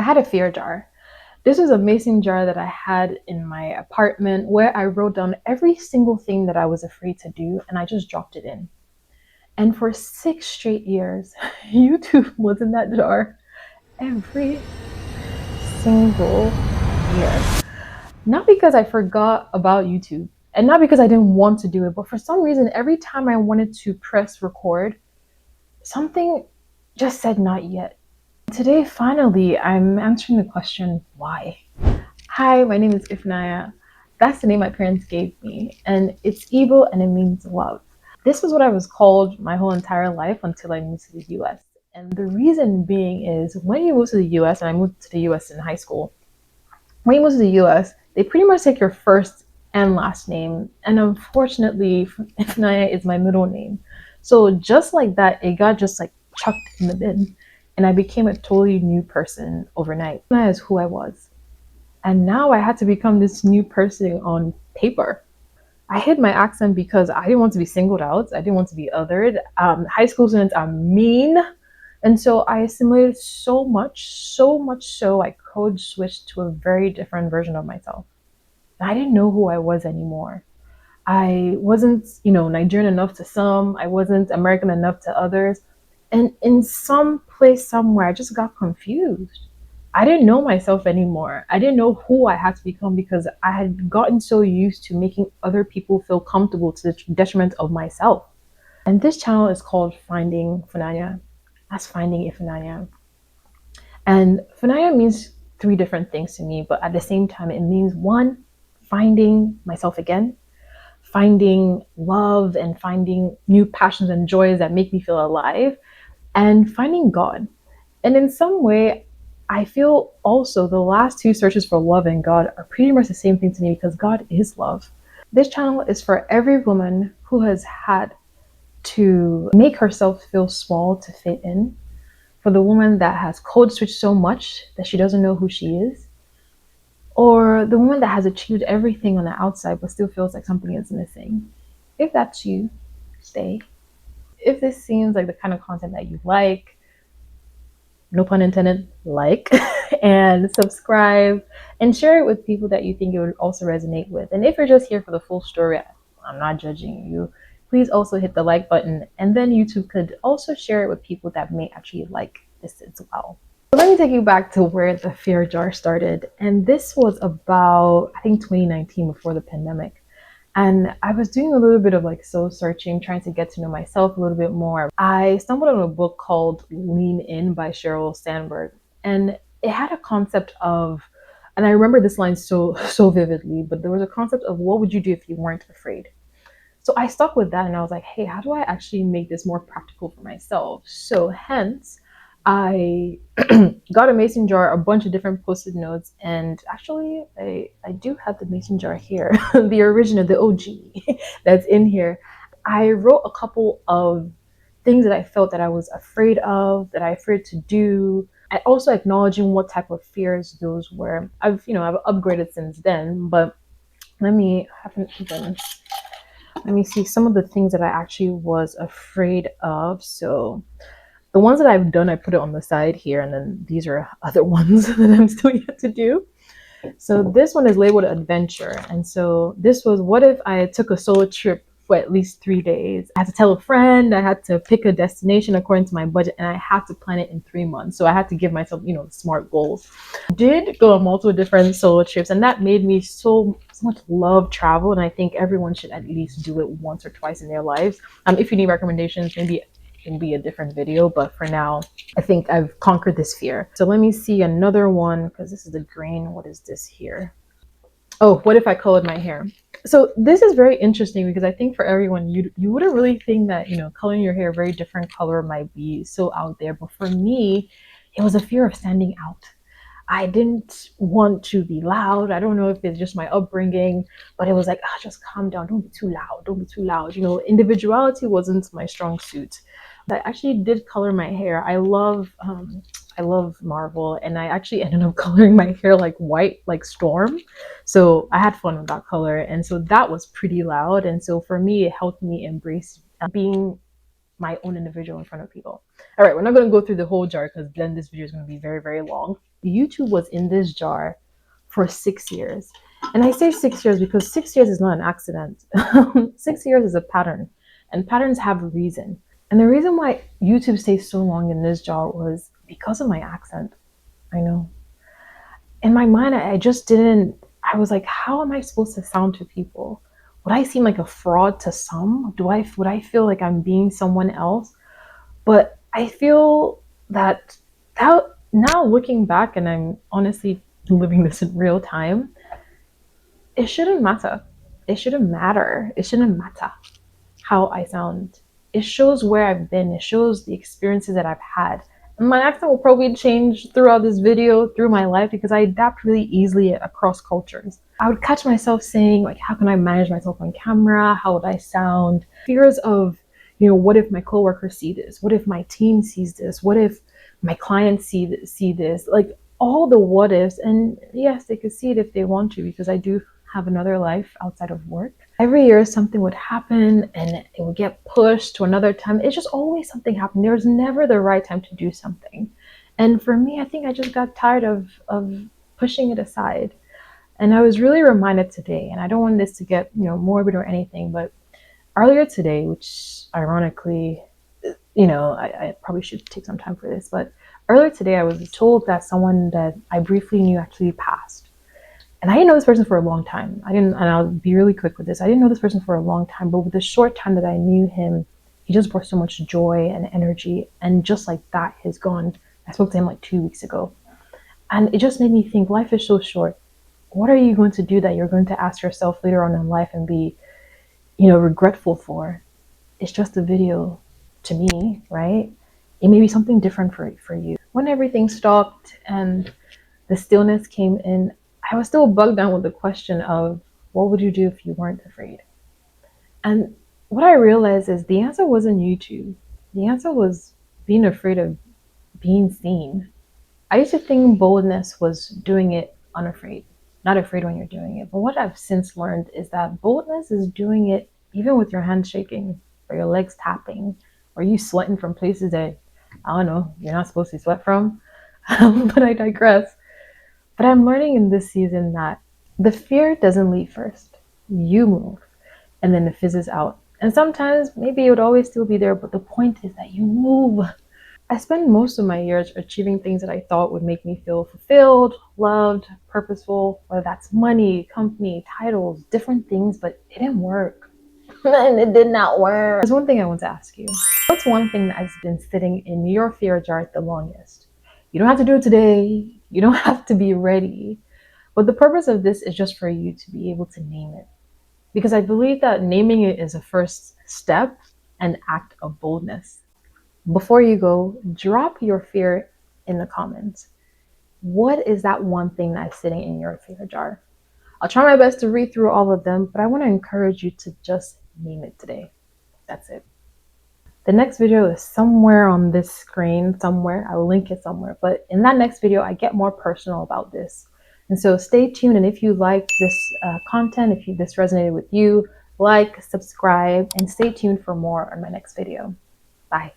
had a fear jar. This was a mason jar that I had in my apartment where I wrote down every single thing that I was afraid to do and I just dropped it in. And for 6 straight years, YouTube was in that jar every single year. Not because I forgot about YouTube and not because I didn't want to do it, but for some reason, every time I wanted to press record, something just said not yet. Today, finally, I'm answering the question, why? Hi, my name is Ifnaya. That's the name my parents gave me, and it's Igbo and it means love. This was what I was called my whole entire life until I moved to the US. And the reason being is when you move to the US, and I moved to the US in high school, when you move to the US, they pretty much take your first and last name. And unfortunately, Ifnaya is my middle name. So just like that, it got just like chucked in the bin. And I became a totally new person overnight. Ifnaya is who I was. And now I had to become this new person on paper. I hid my accent because I didn't want to be singled out. I didn't want to be othered. High school students are mean. And so I assimilated so much so I code switched to a very different version of myself. I didn't know who I was anymore. I wasn't, Nigerian enough to some. I wasn't American enough to others. And in some place somewhere, I just got confused. I didn't know myself anymore. I didn't know who I had to become because I had gotten so used to making other people feel comfortable to the detriment of myself. And this channel is called Finding Funanya. That's Finding Ifunanya. And Funanya means three different things to me, but at the same time, it means one, finding myself again, finding love and finding new passions and joys that make me feel alive, and finding God. And in some way, I feel also the last two searches for love and God are pretty much the same thing to me because God is love. This channel is for every woman who has had to make herself feel small to fit in, for the woman that has code switched so much that she doesn't know who she is, or the woman that has achieved everything on the outside but still feels like something is missing. If that's you, stay. If this seems like the kind of content that you like, no pun intended, like and subscribe and share it with people that you think it would also resonate with. And if you're just here for the full story, I'm not judging you. Please also hit the like button, and then YouTube could also share it with people that may actually like this as well. So let me take you back to where the fear jar started. And this was about, I think, 2019, before the pandemic. And I was doing a little bit of like soul searching, trying to get to know myself a little bit more. I stumbled on a book called Lean In by Sheryl Sandberg. And it had a concept of, and I remember this line so vividly, but there was a concept of what would you do if you weren't afraid? So I stuck with that and I was like, hey, how do I actually make this more practical for myself? So hence, I got a mason jar, a bunch of different post-it notes, and actually I do have the mason jar here, the original, the OG that's in here. I wrote a couple of things that I felt that I was afraid of, that I afraid to do, and also acknowledging what type of fears those were. I've upgraded since then, but let me see some of the things that I actually was afraid of. So the ones that I've done, I put it on the side here, and then these are other ones that I'm still yet to do. So this one is labeled adventure. And so this was, what if I took a solo trip for at least 3 days? I had to tell a friend, I had to pick a destination according to my budget, and I had to plan it in 3 months. So I had to give myself, smart goals. Did go on multiple different solo trips, and that made me so much love travel. And I think everyone should at least do it once or twice in their lives. If you need recommendations, maybe can be a different video, but for now I think I've conquered this fear. So let me see another one, because this is the green. What is this here? Oh, what if I colored my hair? So this is very interesting because I think for everyone, you wouldn't really think that coloring your hair a very different color might be so out there, but for me it was a fear of standing out. I didn't want to be loud. I don't know if it's just my upbringing, but it was like, just calm down. Don't be too loud. Don't be too loud. Individuality wasn't my strong suit. I actually did color my hair. I love Marvel, and I actually ended up coloring my hair like white, like Storm. So I had fun with that color, and so that was pretty loud. And so for me, it helped me embrace being my own individual in front of people. All right, we're not going to go through the whole jar because then this video is going to be very, very long. YouTube was in this jar for 6 years. And I say 6 years because 6 years is not an accident. 6 years is a pattern, and patterns have a reason. And the reason why YouTube stays so long in this jar was because of my accent. I know. In my mind, I just didn't, I was like, how am I supposed to sound to people? Would I seem like a fraud to some? Would I feel like I'm being someone else? But I feel that now looking back, and I'm honestly living this in real time, it shouldn't matter. It shouldn't matter. It shouldn't matter how I sound. It shows where I've been. It shows the experiences that I've had. And my accent will probably change throughout this video, through my life, because I adapt really easily across cultures. I would catch myself saying, like, how can I manage myself on camera? How would I sound? Fears of, what if my coworkers see this? What if my team sees this? What if my clients see this? Like, all the what ifs. And yes, they could see it if they want to, because I do have another life outside of work. Every year something would happen and it would get pushed to another time. It's just always something happened. There's never the right time to do something. And for me, I think I just got tired of pushing it aside. And I was really reminded today, and I don't want this to get, morbid or anything, but earlier today, which ironically, I probably should take some time for this, but earlier today I was told that someone that I briefly knew actually passed. And I didn't know this person for a long time. And I'll be really quick with this. I didn't know this person for a long time, but with the short time that I knew him, he just brought so much joy and energy. And just like that, he's gone. I spoke to him like 2 weeks ago. And it just made me think life is so short. What are you going to do that you're going to ask yourself later on in life and be, regretful for? It's just a video to me, right? It may be something different for you. When everything stopped and the stillness came in, I was still bugged down with the question of what would you do if you weren't afraid? And what I realized is the answer wasn't YouTube. The answer was being afraid of being seen. I used to think boldness was doing it unafraid, not afraid when you're doing it. But what I've since learned is that boldness is doing it even with your hands shaking or your legs tapping or you sweating from places that, I don't know, you're not supposed to sweat from. But I digress. But I'm learning in this season that the fear doesn't leave first. You move, and then it fizzes out. And sometimes maybe it would always still be there, but the point is that you move. I spent most of my years achieving things that I thought would make me feel fulfilled, loved, purposeful, whether that's money, company, titles, different things, but it didn't work. And it did not work. There's one thing I want to ask you. What's one thing that has been sitting in your fear jar the longest? You don't have to do it today. You don't have to be ready. But the purpose of this is just for you to be able to name it. Because I believe that naming it is a first step and act of boldness. Before you go, drop your fear in the comments. What is that one thing that's sitting in your fear jar? I'll try my best to read through all of them, but I want to encourage you to just name it today. That's it. The next video is somewhere on this screen, somewhere. I will link it somewhere. But in that next video, I get more personal about this. And so stay tuned. And if you liked this content, if this resonated with you, like, subscribe, and stay tuned for more on my next video. Bye.